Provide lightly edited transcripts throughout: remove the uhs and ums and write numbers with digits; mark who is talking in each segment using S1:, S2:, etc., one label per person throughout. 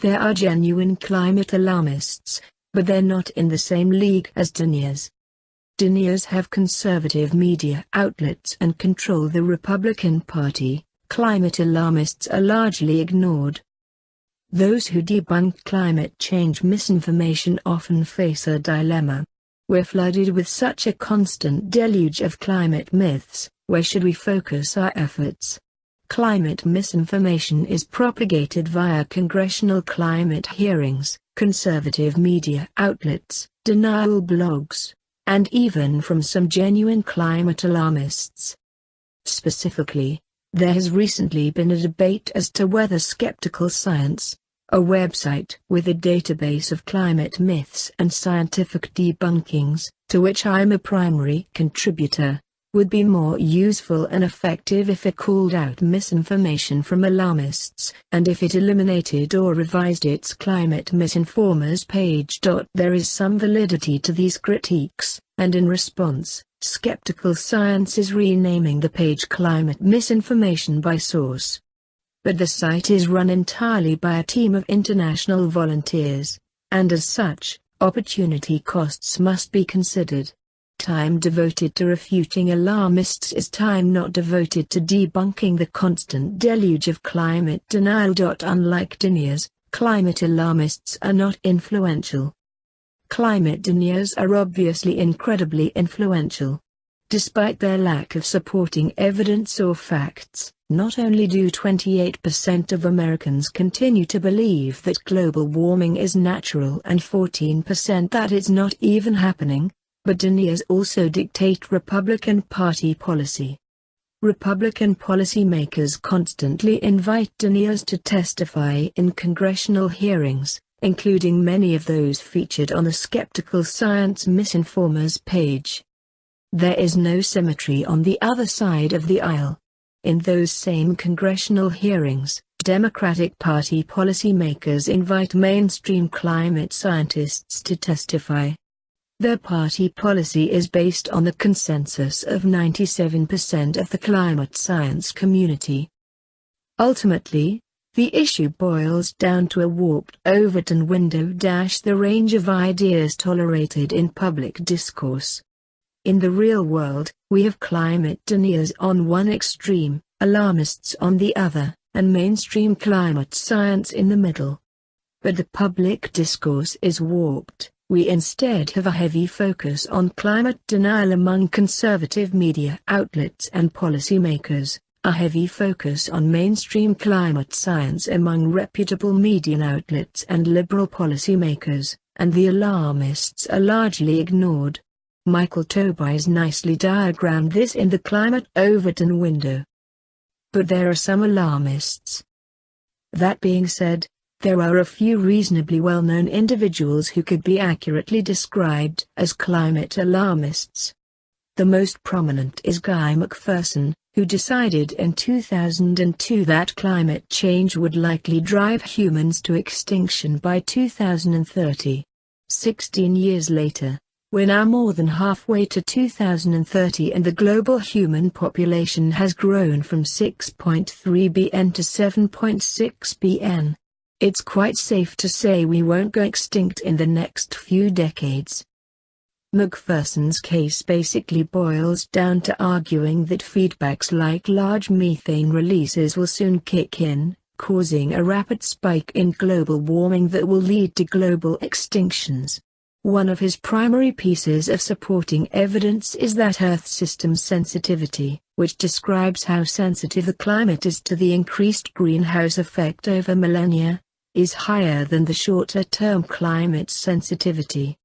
S1: There are genuine climate alarmists, but they're not in the same league as deniers. Deniers have conservative media outlets and control the Republican Party. Climate alarmists are largely ignored. Those who debunk climate change misinformation often face a dilemma. We're flooded with such a constant deluge of climate myths, where should we focus our efforts? Climate misinformation is propagated via congressional climate hearings, conservative media outlets, denial blogs, and even from some genuine climate alarmists. Specifically, there has recently been a debate as to whether Skeptical Science, a website with a database of climate myths and scientific debunkings, to which I'm a primary contributor, would be more useful and effective if it called out misinformation from alarmists, and if it eliminated or revised its climate misinformers page. There is some validity to these critiques, and in response, Skeptical Science is renaming the page Climate Misinformation by Source. But the site is run entirely by a team of international volunteers, and as such, opportunity costs must be considered. Time devoted to refuting alarmists is time not devoted to debunking the constant deluge of climate denial. Unlike deniers, climate alarmists are not influential. Climate deniers are obviously incredibly influential. Despite their lack of supporting evidence or facts, not only do 28% of Americans continue to believe that global warming is natural and 14% that it's not even happening, but deniers also dictate Republican Party policy. Republican policymakers constantly invite deniers to testify in congressional hearings, including many of those featured on the Skeptical Science Misinformers page. There is no symmetry on the other side of the aisle. In those same congressional hearings, Democratic Party policymakers invite mainstream climate scientists to testify. Their party policy is based on the consensus of 97% of the climate science community. Ultimately, the issue boils down to a warped Overton window. The range of ideas tolerated in public discourse. In the real world, we have climate deniers on one extreme, alarmists on the other, and mainstream climate science in the middle. But the public discourse is warped. We instead have a heavy focus on climate denial among conservative media outlets and policymakers, a heavy focus on mainstream climate science among reputable media outlets and liberal policymakers, and the alarmists are largely ignored. Michael Tobias nicely diagrammed this in the Climate Overton window. But there are some alarmists. That being said, there are a few reasonably well-known individuals who could be accurately described as climate alarmists. The most prominent is Guy McPherson, who decided in 2002 that climate change would likely drive humans to extinction by 2030. 16 years later, we're now more than halfway to 2030 and the global human population has grown from 6.3 billion to 7.6 billion. It's quite safe to say we won't go extinct in the next few decades. McPherson's case basically boils down to arguing that feedbacks like large methane releases will soon kick in, causing a rapid spike in global warming that will lead to global extinctions. One of his primary pieces of supporting evidence is that Earth system sensitivity, which describes how sensitive the climate is to the increased greenhouse effect over millennia, is higher than the shorter-term climate sensitivity.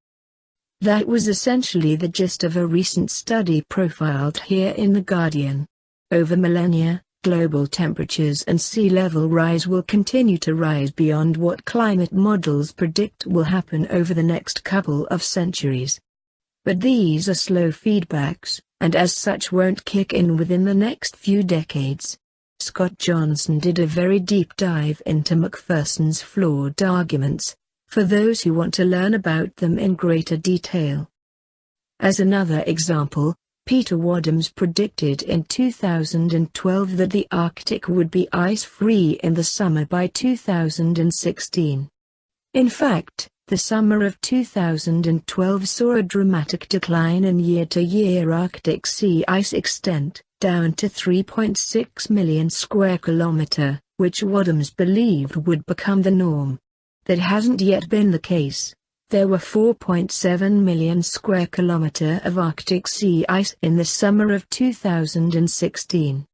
S1: That was essentially the gist of a recent study profiled here in The Guardian. Over millennia, global temperatures and sea level rise will continue to rise beyond what climate models predict will happen over the next couple of centuries. But these are slow feedbacks, and as such won't kick in within the next few decades. Scott Johnson did a very deep dive into McPherson's flawed arguments, for those who want to learn about them in greater detail. As another example, Peter Wadhams predicted in 2012 that the Arctic would be ice-free in the summer by 2016. In fact, the summer of 2012 saw a dramatic decline in year-to-year Arctic sea ice extent, down to 3.6 million square kilometer, which Wadhams believed would become the norm. That hasn't yet been the case. There were 4.7 million square kilometer of Arctic sea ice in the summer of 2016.